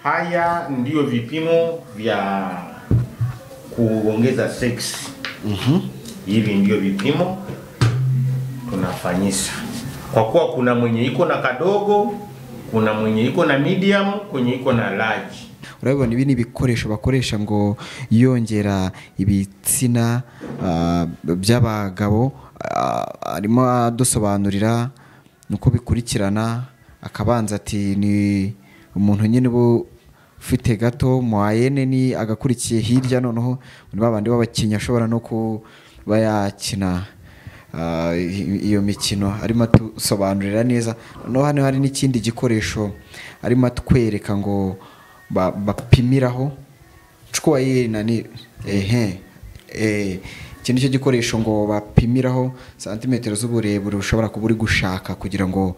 Haya ndio vipimo vya kuongeza sex. Hivi ndio vipimo tunafanyisha. Kwa kuwa kuna mwenye iko na kadogo, kuna mwenye iko na medium, kwenye iko na large. Urabona ibi ni ibikoresho bakoresha ngo yongera ibitsina by'abagabo, arimo adusobanurira nuko bikurikirana, akabanza ati ni umuntu nyine bo ufite gato moyenne ni agakurikiye hirya, noneho muri babandi b'abakinnyi ashobora no kuba yakina iyo mikino, arimo atusobanurira neza. No hano hari n'ikindi gikoresho arimo atwereka ngo bapimiraho chukwa ye nani ikindi cyo gikoresho ngo bapimiraho santimetero z'uburebure ushobora kuba uri gushaka kugira ngo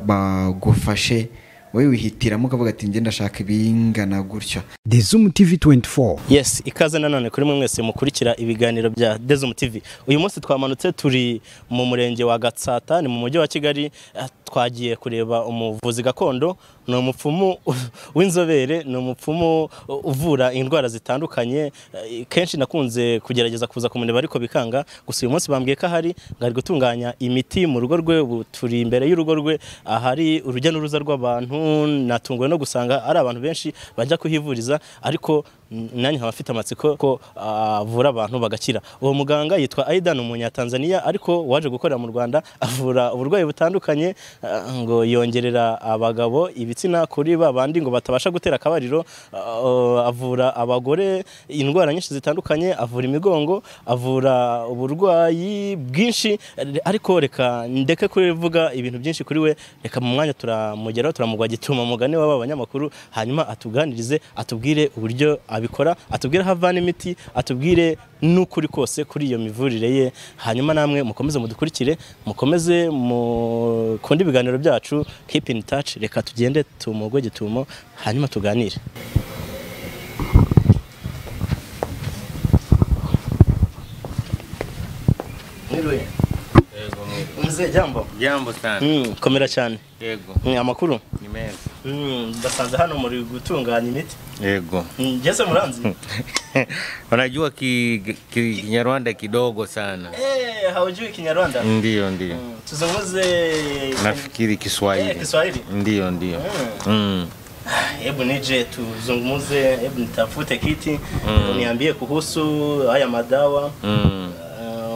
bagufashe wowe wihitiramo ukavuga ati ngenda shaka ibingana gutyo. ZOOM TV24. Yes, ikaze nanone kuri mwese mukurikira ibiganiro bya ZOOM TV. Uyu munsi twamanutse turi mu murenge wa Gatsata, ni mu mujyi wa Kigali. Twagiye kureba umuvuzi gakondo, ni umupfumu w'inzobere, ni umupfumu uvura indwara zitandukanye. Kenshi nakunze kugerageza kuza kumuneba ariko bikanga, gusa uyu munsi bambwiye ko ahari ngari gutunganya imiti mu rugo rwe. Turi imbere y'urugo rwe, ahari urujya n'uruza rw'abantu. Natunguwe no gusanga ari abantu benshi bajya kuhivuriza, ariko nanjye nkaba mfite amatsiko ko avura abantu bagakira. Uwo muganga yitwa Aida, ni umunyatanzania ariko waje gukorera mu Rwanda, avura uburwayi butandukanye, ngo yongerera abagabo ibitsina kuri babandi ngo batabasha gutera akabariro, avura abagore indwara nyinshi zitandukanye, avura imigongo, avura uburwayi bwinshi. Ariko reka ndeke kuvuga ibintu byinshi kuri we, reka mu mwanya turamugeraho, turamugwa gituma mugane w'aba banyamakuru, hanyuma atuganirize, atubwire uburyo abikora, atubwire havana imiti, atubwire n'ukuri kose kuri iyo mivurire ye. Hanyuma namwe mukomeze mudukurikire, mukomeze mu kundi ibiganiro byacu, keep in touch. Reka tugende tumugwe gitumo, hanyuma tuganire. Nirwe mzee, jambo sana. Komera cyane. Yego. Amakuru ni meza. Ndasanze hano muri gutunganya imiti. Yego. Jese muranzi? Unajua Kinyarwanda kidogo sana. Haujui Kinyarwanda? Ndio. Tuzungumze nafikiri Kiswahili. Kiswahili? Ndio. Hebu nije tuzungumze, hebu nitafute kiti, uniambie kuhusu haya madawa.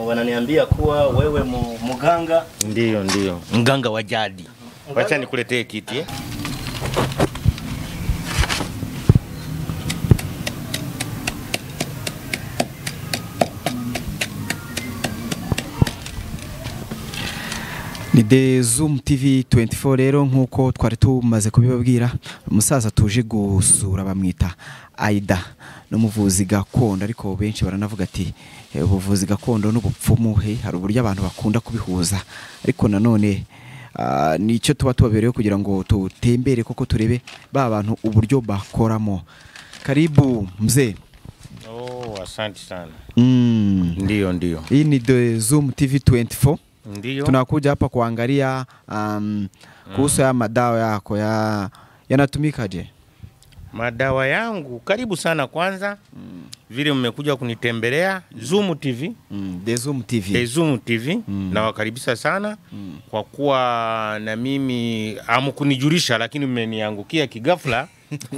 Wananiambia kuwa wewe muganga. Ndio. Mganga wa jadi. Wacha nikuletee kiti. Ni ZOOM TV24 rero nkuko twari tumaze kubibabwira, umusaza tuje gusura bamwita Aida, n'umuvuzi gakondo, ariko benshi baranavuga ati ubuvuzi gakondo n'ubupfumu hari uburyo abantu bakunda kubihuza, ariko nanone nicyo tuba tubabereyeho kugira ngo tutembere koko turebe ba bantu uburyo bakoramo. Karibu mzee. Asante sana. Ndio. Hii ni ZOOM TV24. Ndio. Tunakuja hapa kuangalia kuhusu ya madawa yako yanatumikaje? Madawa yangu karibu sana kwanza. Vile mmekuja kunitembelea ZOOM TV. ZOOM TV. Na wakaribisha sana. Kwa kuwa na mimi hamkunijulisha, lakini mmeniangukia kigafla.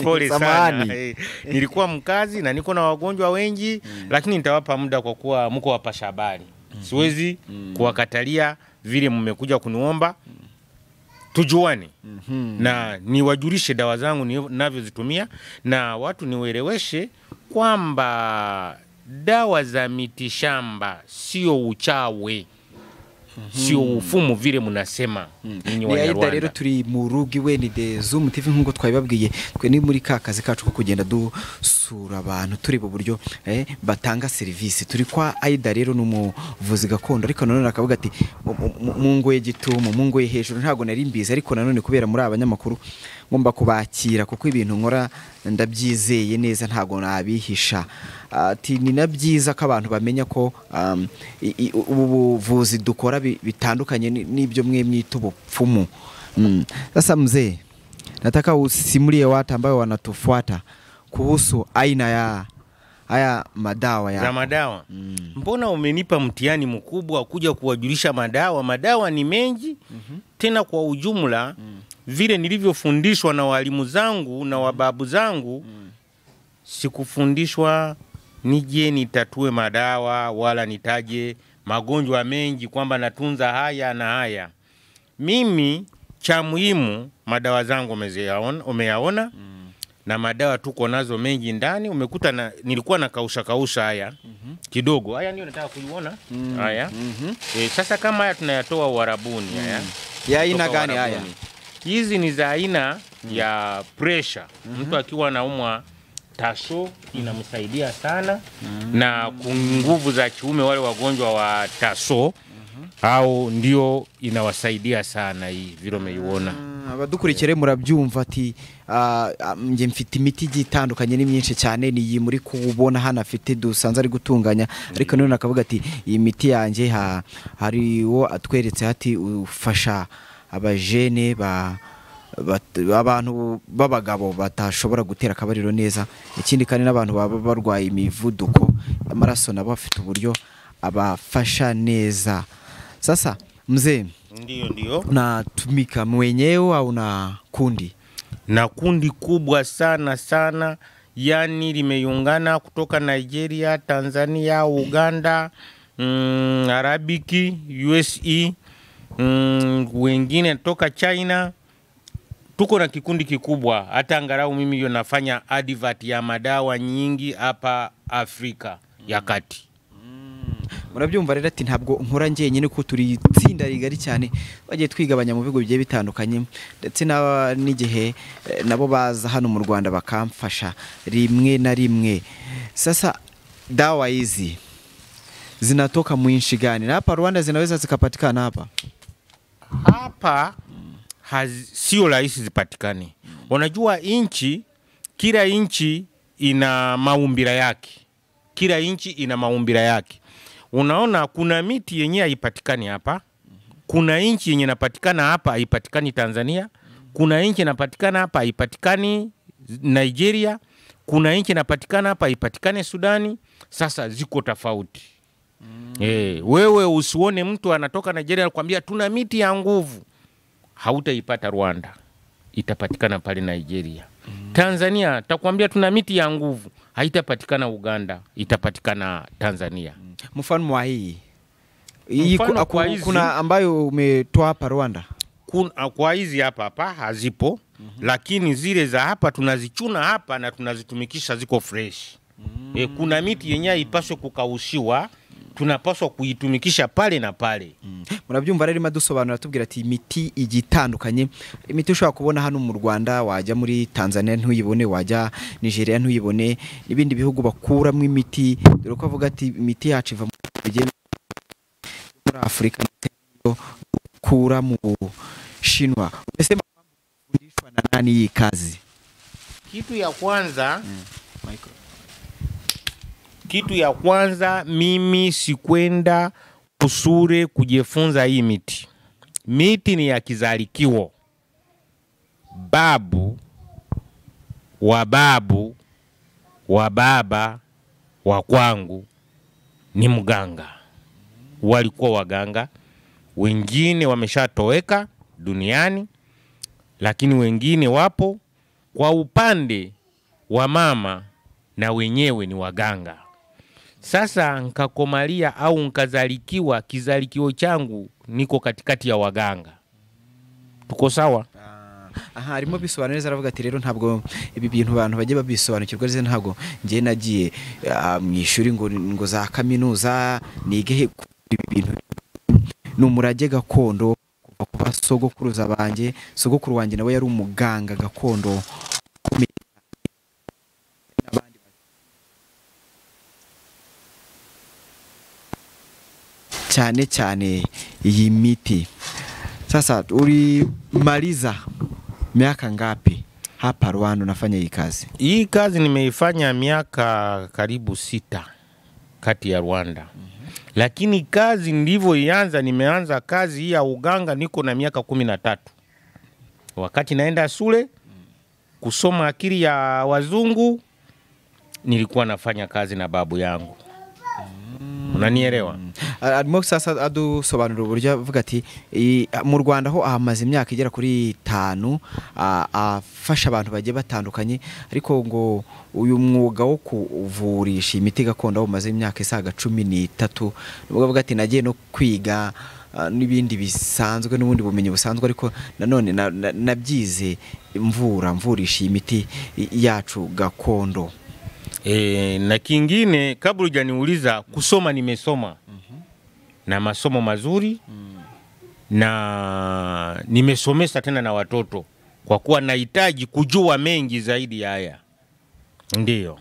Pole sana. Nilikuwa mkazi na niko na wagonjwa wengi, lakini nitawapa muda kwa kuwa mko wapasha habari. Siwezi kuwakatalia vile mmekuja kuniomba. Tujuane. Na niwajulishe dawa zangu ninavyozitumia, na watu niwaeleweshe kwamba dawa za mitishamba sio uchawi. Sio ufumu vile mnasema ninyi wa Rwanda. Rero turi mu rugi we ni ZOOM TV nkuko twabibabwiye, twe ni muri kazi kacu ko kugenda dusura abantu turi mu buryo batanga service. Turi kwa Aida rero n'umuvuzi gakondo, ariko nanone akavuga ati mungoye gitumo, mungoye hejuru, ntago nari mbizi, ariko nanone kubera muri abanyamakuru ngomba kubakira kuko ibintu nkora ndabyizeye neza, ntago nabihisha. Ati ni nabyiza ko abantu bamenya ko ubuvuzi dukora bitandukanye n'ibyo mwe mwita ubupfumu. Sasa mzee, nataka usimulie watu ambao wanatufuata kuhusu aina ya haya madawa ya za madawa. Mbona umenipa mtihani mkubwa kuja kuwajulisha madawa? Madawa ni mengi tena kwa ujumla vile nilivyofundishwa na walimu zangu na wababu zangu. Sikufundishwa nije nitatue madawa wala nitaje magonjwa mengi kwamba natunza haya na haya. Mimi cha muhimu madawa zangu umeyaona na madawa tuko nazo mengi ndani. Umekuta nilikuwa na kausha haya kidogo. Haya ndio nataka kuiona. Haya. Sasa kama haya tunayatoa Uarabuni haya. Ya aina gani haya? Hizi ni za aina ya pressure. Mtu akiwa anaumwa taso inamsaidia sana na nguvu za kiume wale wagonjwa wa taso au ndio inawasaidia sana hii vile umeiona. Abadukurikire murabyumva ati nge mfite imiti igitandukanye ni myinshi cyane ni muri kubona hana afite dusanze ari gutunganya ariko none akavuga ati iyi miti yanjye hari wo atweretse ati ufasha abajene abantu babagabo batashobora gutera akabariro neza. Ikindi kandi n'abantu baba barwaye imivuduko amaraso nabo bafite uburyo abafasha neza. Sasa mzee, ndio unatumika mwenyewe au na kundi? Na kundi kubwa sana yani limeungana kutoka Nigeria, Tanzania, Uganda, Arabiki, USA, wengine toka China. Tuko na kikundi kikubwa hata angalau mimi ndio nafanya advert ya madawa nyingi hapa Afrika ya Kati. Murabyumva rero ati ntabwo nkora njye nyine ko turi tsinda rigari cyane bagiye twigabanya mu bigo bigiye bitandukanye ndetse n'igihe nabo baza hano mu Rwanda bakamfasha rimwe na rimwe. Sasa dawa hizi zinatoka mu nchi gani? Na hapa Rwanda zinaweza zikapatikana hapa? Hapa sio rahisi zipatikane. Unajua kila inchi ina maumbira yake. Kila inchi ina maumbira yake. Unaona kuna miti yenye haipatikani hapa. Kuna inchi yenye inapatikana hapa haipatikani Tanzania. Kuna inchi inapatikana hapa haipatikani Nigeria. Kuna inchi inapatikana hapa haipatikani Sudani. Sasa ziko tofauti. Wewe usione mtu anatoka Nigeria anakuambia tuna miti ya nguvu. Hautaipata Rwanda. Itapatikana pale Nigeria. Tanzania takwambia tuna miti ya nguvu. Haitapatikana Uganda, itapatikana Tanzania. Mfano wa hii kuna ambayo umetoa hapa Rwanda? Kwa hizi hapa hazipo, lakini zile za hapa tunazichuna hapa na tunazitumikisha ziko fresh. Kuna miti yenyewe ipaswe kukaushiwa, tunapaswa kuitumikisha pale na pale. Murabyumva rero madusobanura tubwira ati imiti igitandukanye. Imiti ushobora kubona hano mu Rwanda, wajya muri Tanzania ntuyibone, wajya Nigeria ntuyibone, n'ibindi bihugu bakuramo imiti. Dore ko avuga ati imiti yacu iva muri Afrika kura mu Shinwa. Umesema kufundishwa na nani hii kazi? Kitu ya kwanza mimi sikwenda kusure kujifunza hii miti. Miti ni ya kizalikio. Babu wa baba wa kwangu ni mganga. Walikuwa waganga. Wengine wameshatoweka duniani, lakini wengine wapo. Kwa upande wa mama na wenyewe ni waganga. Sasa nkakomalia au nkazalikiwa, kizalikio changu niko katikati ya waganga. Tuko sawa? Harimo bisobanura neza aravuga ati rero ntabwo ibi bintu abantu bagiye babisobanukirwa neza, ntabwo ngiye nagiye mu ishuri ngo za kaminuza nige ibi bintu. Numurage gakondo kuva ku basogokuruza banjye. Sogokuru wanjye nawe yari umuganga gakondo. Cyane iyi miti. Sasa ulimaliza miaka ngapi hapa Rwanda unafanya hii kazi? Hii kazi nimeifanya miaka karibu 6 kati ya Rwanda. Lakini kazi nilivyoianza, nimeanza kazi hii ya uganga niko na miaka 13. Wakati naenda shule kusoma akili ya wazungu, nilikuwa nafanya kazi na babu yangu. Unanielewa? Arimo sasa adusobanurira uburyo avuga ati mu Rwanda ho ahamaze imyaka igera kuri 5 afasha abantu bagiye batandukanye, ariko ngo uyu mwuga wo kuvurisha imiti gakondo wo maze imyaka isaga 13, nubwo avuga ati nagiye no kwiga n'ibindi bisanzwe n'ubundi bumenyi busanzwe, ariko nanone nabyize mvurisha imiti yacu gakondo. Na kingine kabla hujaniuliza, kusoma nimesoma. Na masomo mazuri. Na nimesomesha tena na watoto, kwa kuwa nahitaji kujua mengi zaidi ya haya. Ndiyo.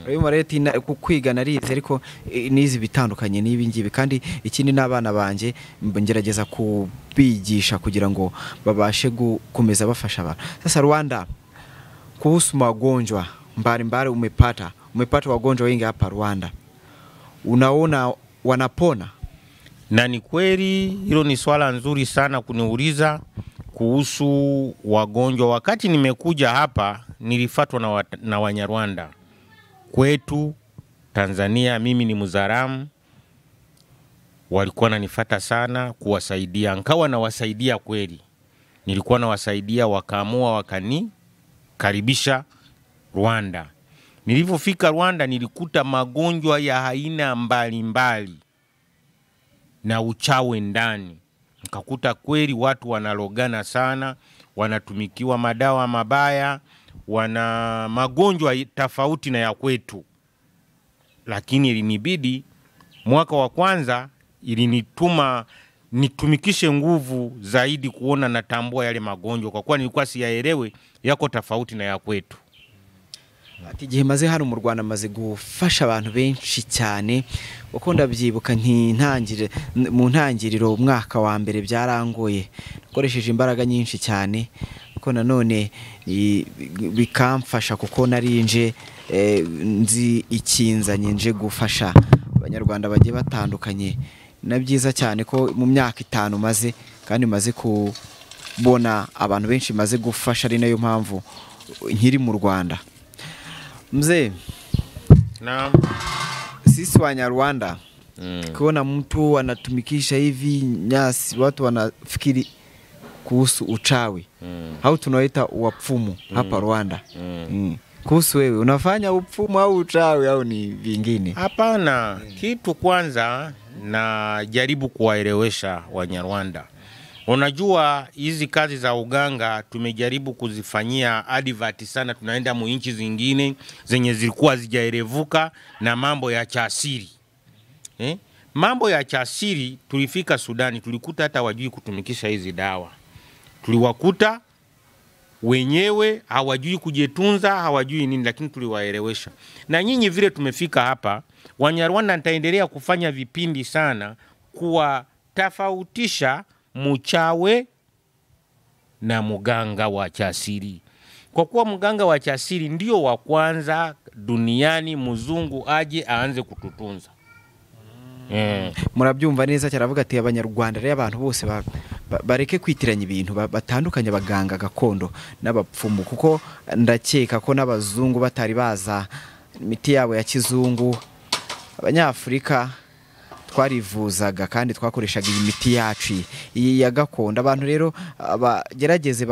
Uyu mareti kwiga narize, ariko nizi bitandukanye n'ibi ngibi, kandi ikindi n'abana banje ngerageza kubigisha kugira ngo babashe gukomeza bafasha abantu. Sasa Rwanda, kuhusu magonjwa mbalimbali umepata wagonjwa wengi hapa Rwanda, unaona wanapona? Na ni kweli hilo ni swala nzuri sana kuniuliza kuhusu wagonjwa. Wakati nimekuja hapa nilifuatwa na Wanyarwanda kwetu Tanzania. Mimi ni Mzaramu, walikuwa wananifuata sana kuwasaidia, nikawa nawasaidia kweli. Nilikuwa nawasaidia, wakaamua wakanikaribisha Rwanda. Nilipofika Rwanda nilikuta magonjwa ya aina mbalimbali na uchawi ndani. Nikakuta kweli watu wanalogana sana, wanatumikiwa madawa mabaya, wana magonjwa tofauti na ya kwetu. Lakini ilinibidi mwaka wa kwanza ilinituma nitumikishe nguvu zaidi kuona natambua yale magonjwa, kwa kuwa nilikuwa siyaelewe yako tofauti na ya kwetu. Ati gihe maze hano mu Rwanda maze gufasha abantu benshi cyane, uko ndabyibuka mu ntangiriro umwaka wa mbere byarangoye, nakoresheje imbaraga nyinshi cyane, kuko nanone bikamfasha kuko narinje nzi ikinzanye nje gufasha abanyarwanda bagiye batandukanye. Na byiza cyane ko mu myaka 5 maze, kandi maze kubona abantu benshi maze gufasha, ari nayo mpamvu nkiri mu Rwanda. Mzee, naam, sisi Wanyarwanda kuona mtu anatumikisha hivi nyasi, watu wanafikiri kuhusu uchawi. Au tunaita umupfumu hapa Rwanda. Kuhusu wewe, unafanya upfumu au uchawi au ni vingine? Hapana, kitu kwanza na jaribu kuwaelewesha Wanyarwanda. Unajua hizi kazi za uganga tumejaribu kuzifanyia advert sana, tunaenda mu nchi zingine zenye zilikuwa zijaerevuka na mambo ya chasiri. Mambo ya chasiri, tulifika Sudani tulikuta hata wajui kutumikisha hizi dawa. Tuliwakuta wenyewe hawajui kujitunza, hawajui nini, lakini tuliwaelewesha. Na nyinyi vile tumefika hapa, Wanyarwanda nitaendelea kufanya vipindi sana kuwa tofautisha mchawe na muganga wa chasiri. Kwa kuwa muganga wa chasiri ndio wa kwanza duniani mzungu aje aanze kututunza. Murabyumva neza cyaravuga ati abanyarwanda rero abantu bose bareke kwitiranya ibintu, batandukanye abaganga gakondo n'abapfumu, kuko ndakeka ko n'abazungu batari baza imiti yabo ya kizungu, Abanyafrika twarivuzaga kandi twakoreshaga imiti yacu ya gakondo. Abantu rero bagerageze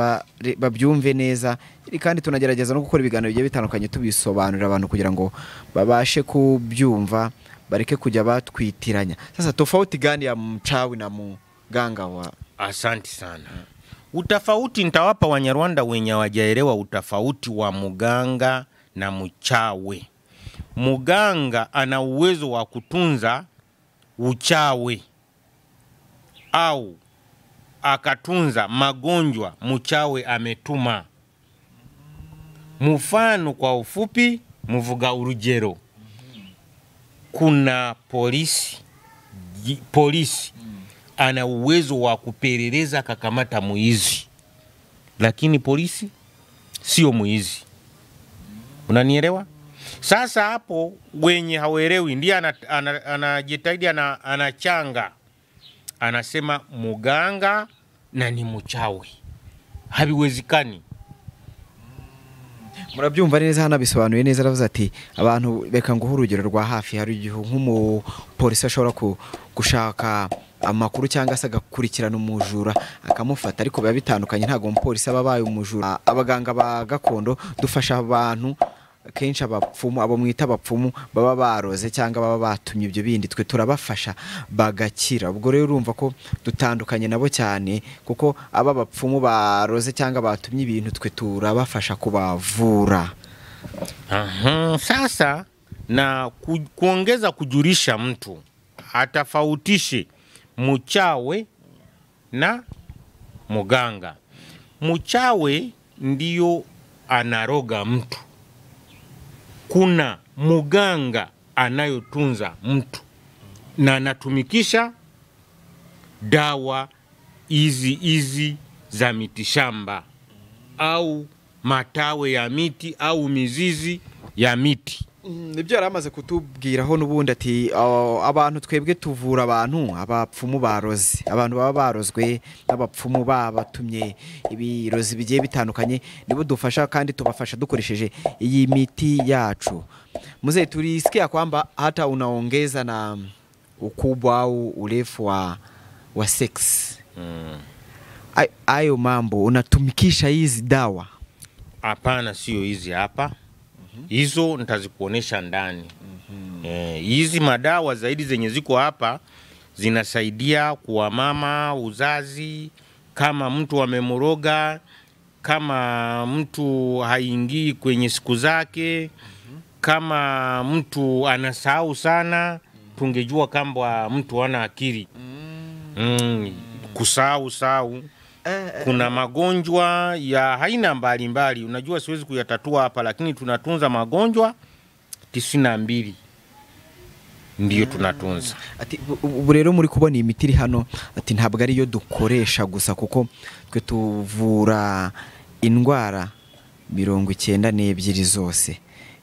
babyumve neza, kandi tunagerageza no gukora ibiganiro bigiye bitandukanye tubisobanurira abantu kugira ngo babashe kubyumva, bareke kujya batwitiranya. Sasa tofauti gani ya mchawi na mganga wa? Asante sana. Utafauti nitawapa Wanyarwanda wenye hawajaelewa utafauti wa mganga na mchawi. Mganga ana uwezo wa kutunza uchawi au akatunza magonjwa mchawi ametuma. Mfano kwa ufupi, mvuga urugero. Kuna polisi ana uwezo wa kupeleleza kakamata muizi, lakini polisi sio muizi. Unanielewa? Sasa hapo wenye hawaelewi ndiye anajitahidi anachanga, anasema muganga na ni mchawi. Habiwezekani. murabyumva neza hano bisobanuye neza aravuze ati abantu beka nguha urugero rwa hafi hari igihe nk'umupolisi ashobora gushaka amakuru cyangwa se agakurikirana umujura akamufata ariko biba bitandukanye ntago umupolisi aba abaye umujura abaganga ba gakondo dufasha abantu kenshi abapfumu abo mwita abapfumu baba baroze cyangwa baba batumye ibyo bindi twe turabafasha bagakira ubwo rero urumva ko dutandukanye nabo cyane kuko aba bapfumu baroze cyangwa batumye ibintu twe turabafasha kubavura. Sasa na kuongeza kujulisha mtu atafautishe mchawe na muganga. Mchawe ndiyo anaroga mtu. Kuna muganga anayotunza mtu na anatumikisha dawa hizi za mitishamba au matawe ya miti au mizizi ya miti. Nibyo yaramaze kutubwiraho nubundi ati abantu twebwe tuvura abantu abapfumu baroze abantu baba barozwe n'abapfumu babatumye ibirozi bigiye bitandukanye nibo dufasha kandi tubafasha dukoresheje iyi miti yacu. Mzee tulisikia kwamba hata unaongeza na ukubwa au urefu wa sex. Ayo mambo unatumikisha hizi dawa? Hapana, sio hizi hapa. Hizo nitazikuonesha ndani. Hizi madawa zaidi zenye ziko hapa zinasaidia kwa mama uzazi, kama mtu amemroga, kama mtu haingii kwenye siku zake, kama mtu anasahau sana, tungejua kamba mtu ana akili. Kusahau. Kuna magonjwa ya haina mbalimbali, unajua siwezi kuyatatua hapa, lakini tunatunza magonjwa 92 ndiyo tunatunza. Ati ubu rero muri kubona imiti iri hano ati ntabwo ari yo dukoresha gusa kuko twe tuvura indwara 92 zose.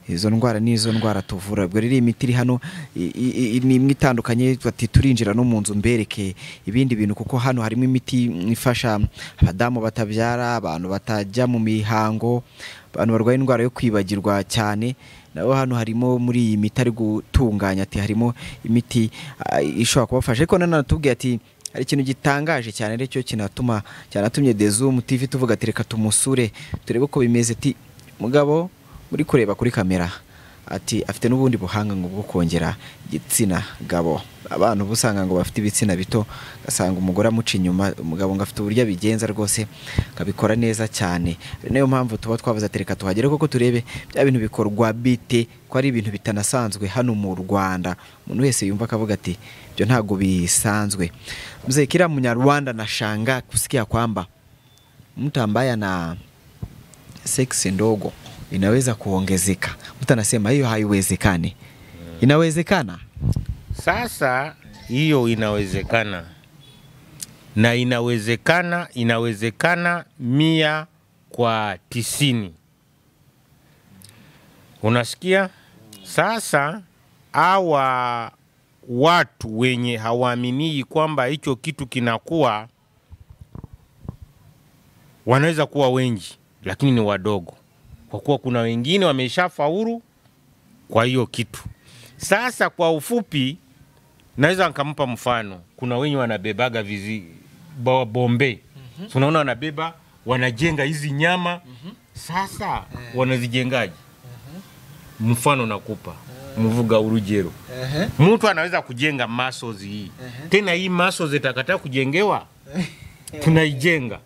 Izo ndwara nizo ndwara tuvura. Ubwo riri imiti iri hano ni imwe itandukanye ati turinjira no mu nzu mbereke ibindi bintu kuko hano harimo imiti ifasha abadamu batabyara, abantu batajya mu mihango, abantu barwaye indwara yo kwibagirwa cyane. Naho hano harimo muri iyi miti ari gutunganya ati harimo imiti ishobora kubafasha. Ariko nanatubwiye ati hari ikintu gitangaje cyane rero kinatuma cyanatumye ZOOM TV tuvuga ati reka tumusure turebe uko bimeze. Ati mugabo muri kureba kuri kamera ati afite n'ubundi buhanga ngo bwo kongera igitsina gabo. Abantu busanga ngo bafite ibitsina bito gasanga umugore amuca inyuma, umugabo ngo afite uburyo bigenza rwose kabikora neza cyane. Niyo mpamvu tuba twavuze ati reka tuhagere koko turebe bya bintu bikorwa bite ko ari ibintu bitanasanzwe hano mu Rwanda. Umuntu wese yumva akavuga ati byo ntago bisanzwe. Mzee, kila Mnyarwanda nashangaa kusikia kwamba mtu ambaye ana sex ndogo inaweza kuongezeka. Mtu anasema hiyo haiwezekani. Inawezekana? Sasa hiyo inawezekana. Na inawezekana 100%. Unasikia? Sasa hawa watu wenye hawaamini kwamba hicho kitu kinakuwa, wanaweza kuwa wengi lakini ni wadogo. Kwa kuwa kuna wengine wameshafaulu kwa hiyo kitu. Sasa kwa ufupi naweza nikampa mfano. Kuna wenye wanabebaga bombe. Unaona wanabeba, wanajenga hizi nyama. Sasa wanazijengaje? Mfano nakupa. Mvuga urugero. Mtu anaweza kujenga muscles hii. Tena hii muscles itakataa kujengewa. Tunaijenga.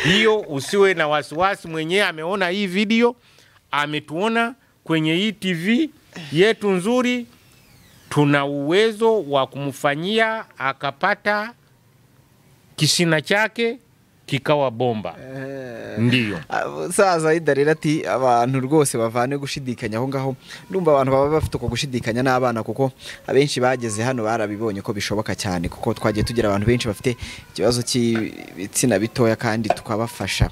Hiyo usiwe na wasiwasi, mwenyewe ameona hii video, ametuona kwenye hii TV yetu nzuri, tuna uwezo wa kumfanyia akapata kisina chake kikawa bomba. Ndiyo. Sasa idarira ati abantu rwose bavane gushidikanya aho ngaho. Ndumva abantu baba bafite uko gushidikanya n'abana kuko abenshi bageze hano barabibonye ko bishoboka cyane kuko twagiye tugira abantu benshi bafite ikibazo cy'ibitsina bitoya kandi tukabafasha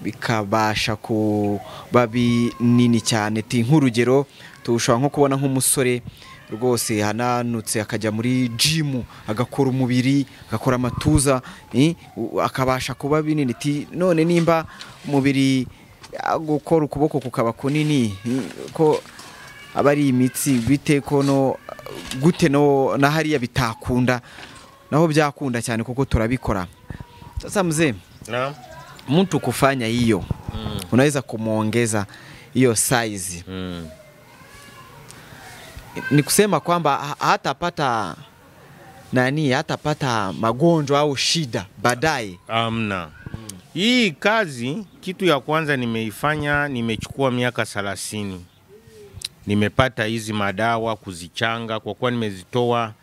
bikabasha kuba binini cyane. Ati nk'urugero tushobora nko kubona nk'umusore rwose hananutse akajya muri gym agakora umubiri, agakora amatuza akabasha kuba binini. Ati none nimba umubiri gukora ukuboko kukaba kunini ko abari imitsi bite ko no gute no na hariya bitakunda naho byakunda cyane kuko turabikora. Sasa mzee, Naam. mtu kufanya hiyo unaweza kumuongeza hiyo size. Ni kusema kwamba hatapata hatapata magonjwa au shida baadaye. Amna. Hii kazi kitu ya kwanza nimeifanya, nimechukua miaka 30. Nimepata hizi madawa kuzichanga kwa kuwa nimezitoa.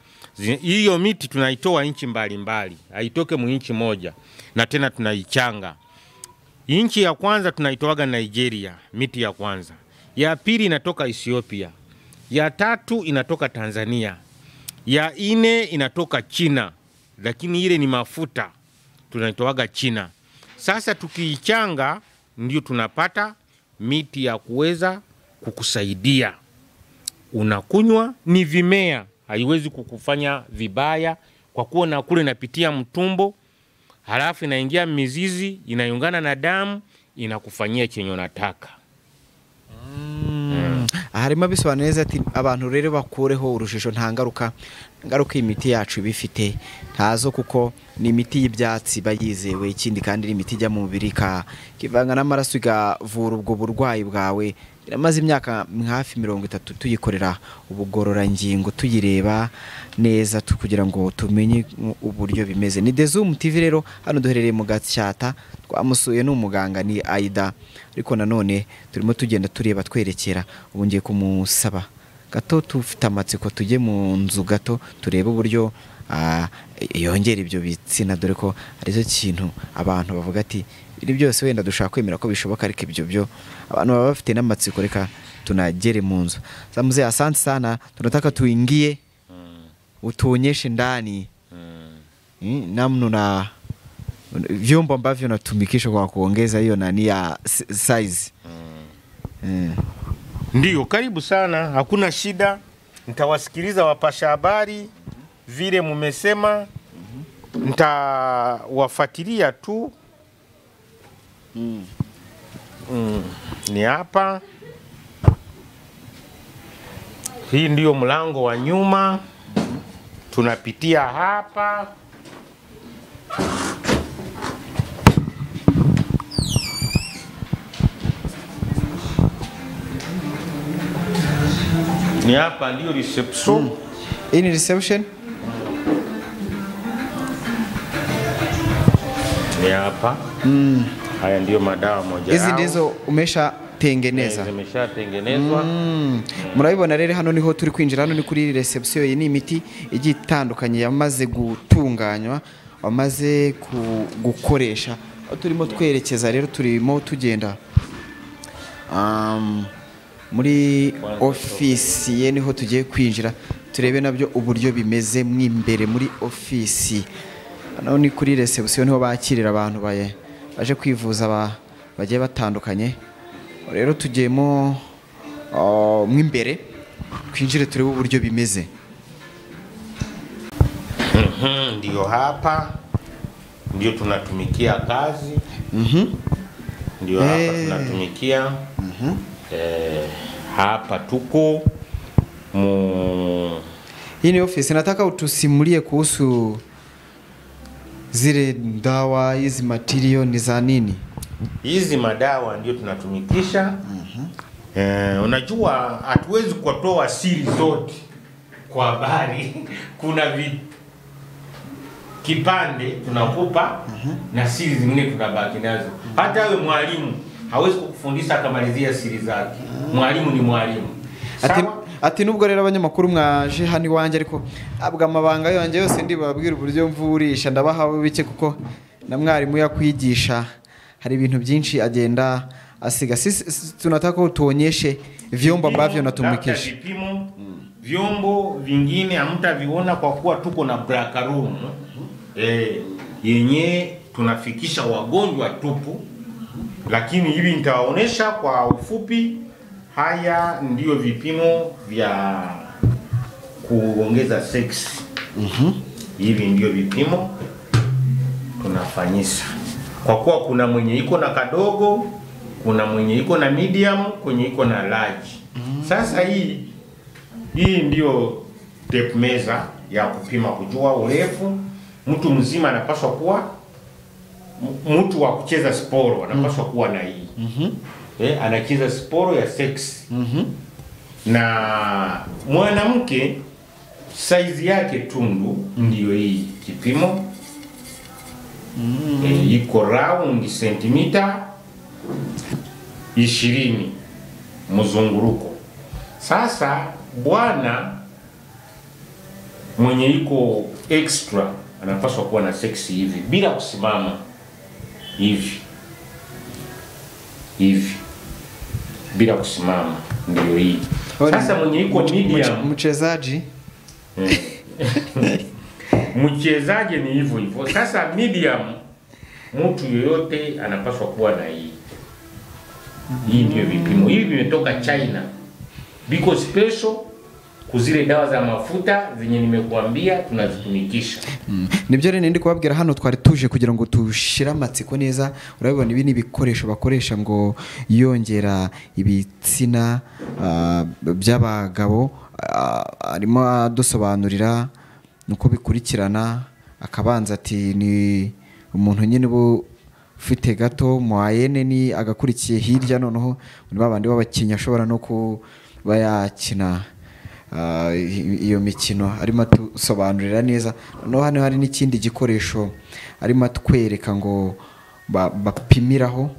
Hiyo miti tunaitoa nchi mbalimbali, haitoke mu nchi moja, na tena tunaichanga. Nchi ya kwanza tunaitoaga Nigeria, miti ya kwanza. Ya pili inatoka Ethiopia. Ya tatu inatoka Tanzania. Ya ine inatoka China, lakini ile ni mafuta, tunaitoaga China. Sasa tukiichanga ndio tunapata miti ya kuweza kukusaidia. Unakunywa, ni vimea, haiwezi kukufanya vibaya kwa kuwa na kule inapitia mtumbo, halafu inaingia mizizi, inaungana na damu, inakufanyia chenye unataka. Harimo bisobaneza ati abantu rero bakureho urushesho ntangaruka imiti yacu bifite ntazo kuko ni imiti y'ibyatsi bayizewe, ikindi kandi imiti ijya mu mubiri kivanga n'amaraso igavura ubwo burwayi bwawe. Iramaze imyaka hafi 30 tuyikorera ubugororangingo, tuyireba neza kugira ngo tumenye uburyo bimeze. Ni ZOOM TV rero hano duherereye mu Gatsata, twamusuye n'umuganga ni Aida, ariko nanone turimo tugenda tureba twerekera. Ubu ngiye kumusaba gato tufite amatsiko tujye mu nzu gato turebe uburyo yongera ibyo bitsina, dore ko arizo kintu abantu bavuga ati biri byose wenda dushaka kwemera ko bishoboka, ariko ibyo byo abantu baba bafite n'amatsiko. Reka tunagere mu nzu. Mzee, asante sana, tunataka tuingie utuonyeshe ndani namna na vyombo ambavyo natumikisha kwa kuongeza hiyo nani ya size. Ndiyo, karibu sana, hakuna shida. Nitawasikiliza wapasha habari vile mumesema. Nitawafuatilia tu. Ni hapa. Hii ndio mlango wa nyuma. Tunapitia hapa. Ni hapa ndio reception. Hii ni reception. Ni hapa. Haya ndio madawa moja. Hizi ndizo umesha tengeneza. Zimesha tengenezwa. Murabibona rero hano niho turi kwinjira, hano ni kuri reception. Iyi ni imiti igitandukanye yamaze gutunganywa, wamaze gukoresha. Turimo twerekeza rero, turimo tugenda muri office ye, niho tugiye kwinjira turebe nabyo uburyo bimeze mwimbere muri office. Hano ni kuri reception, niho bakirira abantu baje kwivuza bagiye batandukanye. Rero tugiyemo mwimbere kwinjire turebe uburyo bimeze. Ndio hapa ndio tunatumikia kazi. Ndio hapa tunatumikia. Hapa tuko hii ni office. Nataka utusimulie kuhusu zile dawa, hizi material ni za nini? Hizi madawa ndio tunatumikisha. Unajua hatuwezi kutoa siri zote kwa habari. Kuna kipande tunakupa na siri zingine tunabaki nazo. Hata wewe mwalimu hawezi kukufundisha akamalizia siri zake. Mwalimu ni mwalimu. Ati nubwo rero abanyamakuru mwaje hani wanje, ariko abwa amabanga yanje yose ndibabwira uburyo mvurisha ndabahawe bike, kuko na mwarimu yakwigisha hari ibintu byinshi agenda asiga. Sisi tunataka utuonyeshe vyombo ambavyo natumikisha. Vipimo, vyombo vingine hamtaviona kwa kuwa tuko na black room. Yenye tunafikisha wagonjwa tupu, lakini hivi nitawaonesha kwa ufupi. Haya ndio vipimo vya kuongeza sex. Hivi ndio vipimo tunafanyisha. Kwa kuwa kuna mwenye iko na kadogo, kuna mwenye iko na medium, kwenye iko na large. Sasa hii ndio tape measure ya kupima kujua urefu. Mtu mzima anapaswa kuwa, mtu wa kucheza sporo anapaswa kuwa na hii. Anacheza sporo ya sex. Na mwanamke size yake tundu ndio hii kipimo. Iko round sentimita 20 mzunguruko. Sasa bwana mwenye iko extra anapaswa kuwa na seksi hivi bila kusimama hivi bila kusimama, ndio hii. Sasa mwenye iko medium mchezaji mchezaji ni hivyo. Sasa medium mtu yoyote anapaswa kuwa na hii. Hii ndio vipimo. Hivi vimetoka China. Biko special kuzile dawa za mafuta zenye nimekuambia tunazitumikisha. Nibyo rero ndi kubabwira hano twari tuje kugira ngo tushira amatsiko neza. Urabibona ibi ni bikoresho bakoresha ngo yongera ibitsina by'abagabo, arimo adusobanurira nuko bikurikirana, akabanza ati ni umuntu nyine ufite gato moyenne ni agakurikiye hirya, noneho muri babandi b'abakinnyi ashobora no kuba yakina iyo mikino. Arimo atusobanurira neza. No hano hari n'ikindi gikoresho arimo atwereka ngo bapimiraho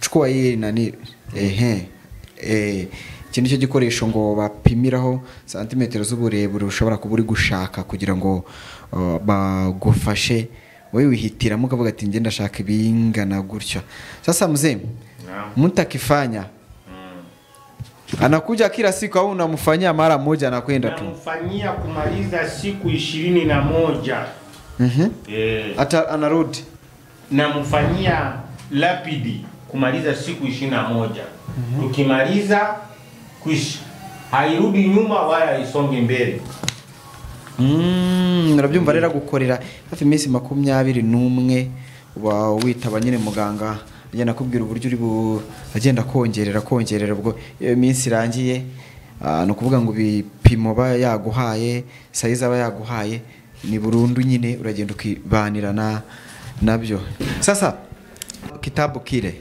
cyo nani ikindi cyo gikoresho ngo bapimiraho santimetero z'uburebure ushobora kuba uri gushaka kugira ngo bagufashe wewe wihitiramo ukavuga ati ngenda ndashaka ibingana gutyo. Sasa mzee, mtu akifanya anakuja kila siku au unamfanyia mara moja na kwenda tu? Namfanyia kumaliza siku 21. Hata anarudi. Namfanyia lapidi kumaliza siku 21. Tukimaliza kwisha. Hairudi nyuma wala isonge mbele. Narabyumva rero gukorera hafi iminsi 21 uba witaba nyine muganga agenda kubwira uburyo uri agenda kongerera ubwo iminsi irangiye, no kuvuga ngo bipimo ba yaguhaye size aba yaguhaye ni burundu nyine uragenda ukibanira nabyo. Sasa kitabu kile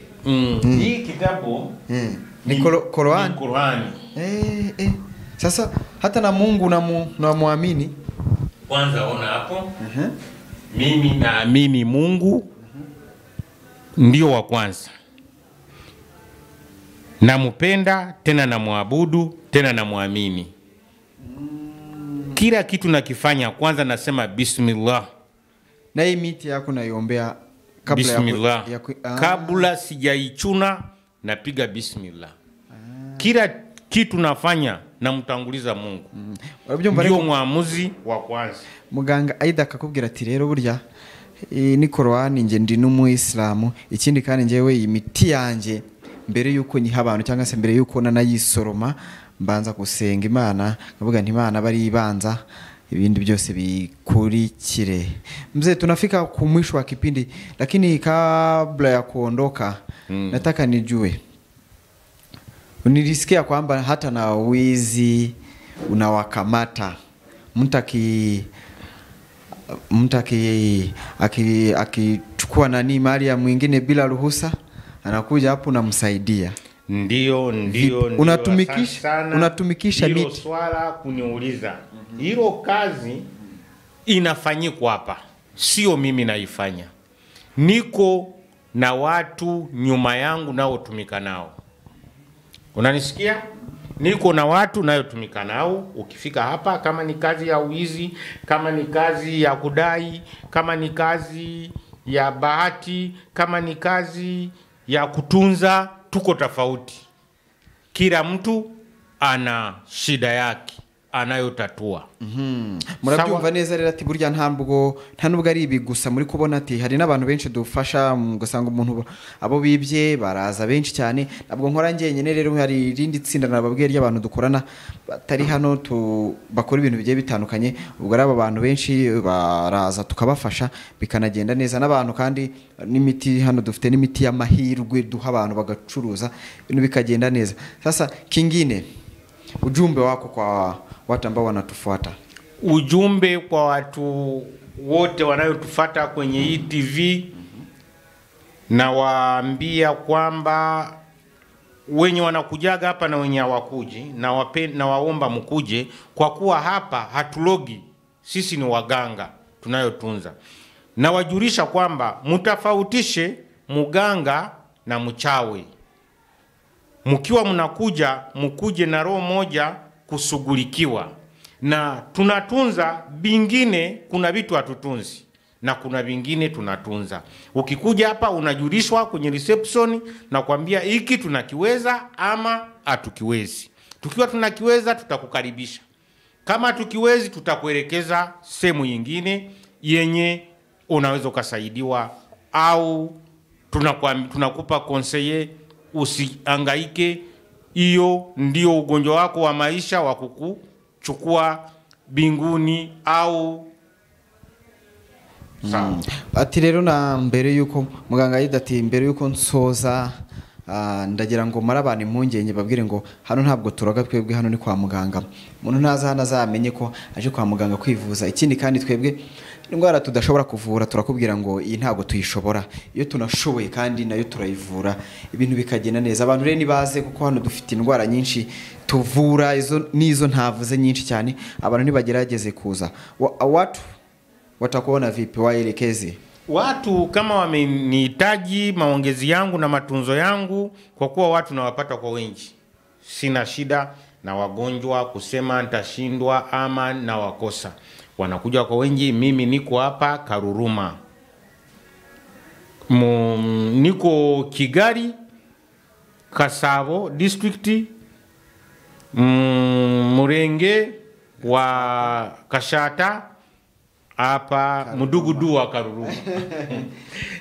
hii kitabu ni Qur'an. Sasa hata na Mungu na muamini. Kwanza ona hapo. Mimi naamini Mungu ndio wa kwanza. Namupenda tena namuabudu tena namuamini. Kila kitu nakifanya kwanza nasema bismillah. Na hii miti yako naiombea kabla kabla sijaichuna napiga bismillah. Kila kitu nafanya namtanguliza Mungu. Ndio muamuzi wa kwanza. Muganga aida akakubwira ati rero burya ni Qur'an nge ndi n'umuislamu, ikindi kandi ngewe imiti yanjye mbere yuko nyiha abantu cyangwa se mbere yuko nanayisoroma mbanza gusenga Imana, ngavuga nti Imana bari ibanza ibindi byose bikurikire. Mzee, tunafika kumwisho wa kipindi, lakini kabla ya kuondoka nataka nijue unilisikia kwamba hata na wizi unawakamata mtu akichukua nani mali ya mwingine bila ruhusa anakuja hapo unamsaidia. Ndio unatumikisha miti. Hilo swala kuniuliza. Hilo kazi inafanyika hapa. Sio mimi naifanya. Niko na watu nyuma yangu nao tumika nao. Unanisikia? Niko na watu nayotumika nao. Ukifika hapa, kama ni kazi ya uizi, kama ni kazi ya kudai, kama ni kazi ya bahati, kama ni kazi ya kutunza, tuko tofauti. Kila mtu ana shida yake, anayotatua. Murabyumva neza rero ati burya nta nubwo ari ibi gusa muri kubona ati hari n'abantu benshi dufasha gusanga umuntu abo bibye baraza benshi cyane. Nabwo nkora ngenyene rero hari irindi tsinda nababwiye ry'abantu dukorana batari hano bakora ibintu bigiye bitandukanye. Ubwo ari aba bantu benshi baraza tukabafasha bikanagenda neza. N'abantu kandi n'imiti hano dufite n'imiti y'amahirwe duha abantu bagacuruza ibintu bikagenda neza. Sasa kingine ujumbe wako kwa watu ambao wanatufuata. Ujumbe kwa watu wote wanayotufuata kwenye hii TV, na waambia kwamba wenye wanakujaga hapa na wenye hawakuji, na waomba mkuje, kwa kuwa hapa hatulogi, sisi ni waganga tunayotunza. Na wajulisha kwamba mutafautishe muganga na mchawi. Mkiwa mnakuja, mkuje na roho moja kusugulikiwa. Na tunatunza bingine, kuna vitu hatutunzi na kuna vingine tunatunza. Ukikuja hapa unajulishwa kwenye reception na kuambia hiki tunakiweza ama hatukiwezi. Tukiwa tunakiweza tutakukaribisha. Kama tukiwezi tutakuelekeza sehemu nyingine yenye unaweza kusaidiwa, au tunakupa conseiller. Usihangaike, hiyo ndio ugonjwa wako wa maisha wa kukuchukua binguni au sawa. Ati rero na mbere yuko muganga yidati mbere yuko nsoza ndagira ngo marabana impungenge babwire ngo hano ntabwo turoga, twebwe hano ni kwa muganga. Umuntu naza hano azamenye ko aje kwa muganga kwivuza. Ikindi kandi twebwe indwara tudashobora kuvura turakubwira ngo iyi ntabwo tuyishobora, iyo tunashoboye kandi nayo turayivura, ibintu bikagenda neza. Abantu rero nibaze kuko hano dufite indwara nyinshi tuvura, izo nizo ntavuze nyinshi cyane. Abantu nibagerageze kuza. Watu watakuona vipi, waelekeze watu kama wamenihitaji maongezi yangu na matunzo yangu, kwa kuwa watu nawapata kwa wengi. Sina shida na wagonjwa kusema nitashindwa ama na wakosa. Wanakuja kwa wengi. Mimi niko hapa Karuruma, niko Kigali, Kasabo district, Murenge wa Kashata, hapa Mudugudu wa Karuruma.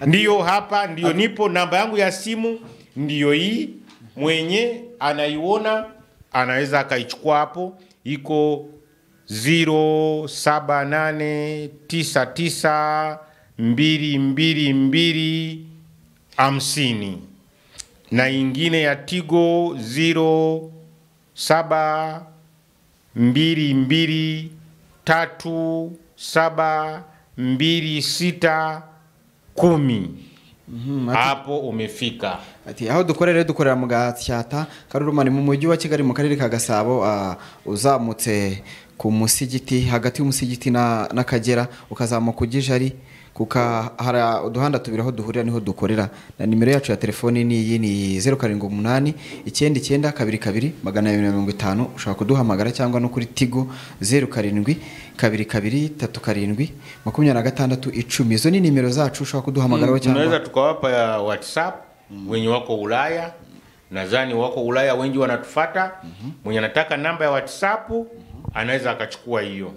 Ndiyo hapa, ndiyo nipo. Namba yangu ya simu ndiyo hii, mwenye anaiona anaweza akaichukua hapo. Iko 0789222250, na ingine ya Tigo 0722372610. Hapo umefika. Ati aho dukorera mu Gatsata Karuruma, ni mu mujyi wa Kigali mu karere ka Gasabo. Uzamutse ku musigiti, hagati y'umusigiti n'Akagera, ukazamuka kujijari hara uduhanda tubiraho duhurira niho dukorera. Na nimero yacu ya telefoni ni iyi, ni 0789922250. ushaka kuduhamagara cyangwa no kuri Tigo 0722372610. Izo ni nimero zacu, ushaka kuduhamagara cyangwa unaweza tukawapa ya WhatsApp. Wenye wako Ulaya, nadhani wako Ulaya wengi wanatufuata. Mwenye anataka namba ya WhatsApp anaweza akachukua hiyo.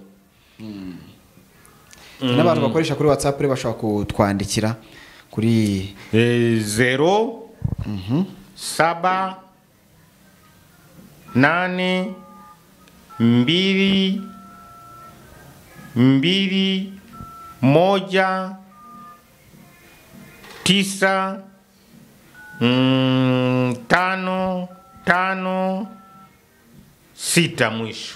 N'abantu bakoresha kuri WhatsApp rero bashaka kutwandikira kuri 0 7 8 2 2 1 9 5 5 6 mwisho.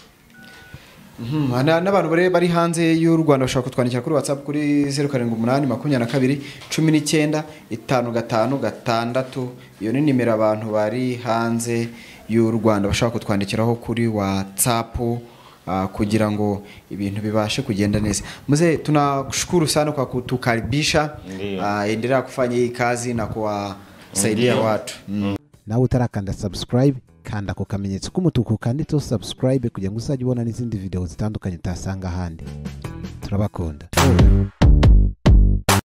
N'abantu bari hanze y'u Rwanda bashaka kutwandikira kuri WhatsApp kuri 0782225556. Iyo ni nimero abantu bari hanze y'u Rwanda bashaka kutwandikiraho kuri WhatsApp kugira ngo ibintu bibashe kugenda neza. Mzee, tunakushukuru sana kwa kutukaribisha. Endelea kufanya hii kazi na kuwasaidia watu. Na utarakanda subscribe, kanda ku kamenyetso k'umutuku kanditseho subscribe kugira ngo uzajye ubona n'izindi video zitandukanye utasanga ahandi. Turabakunda.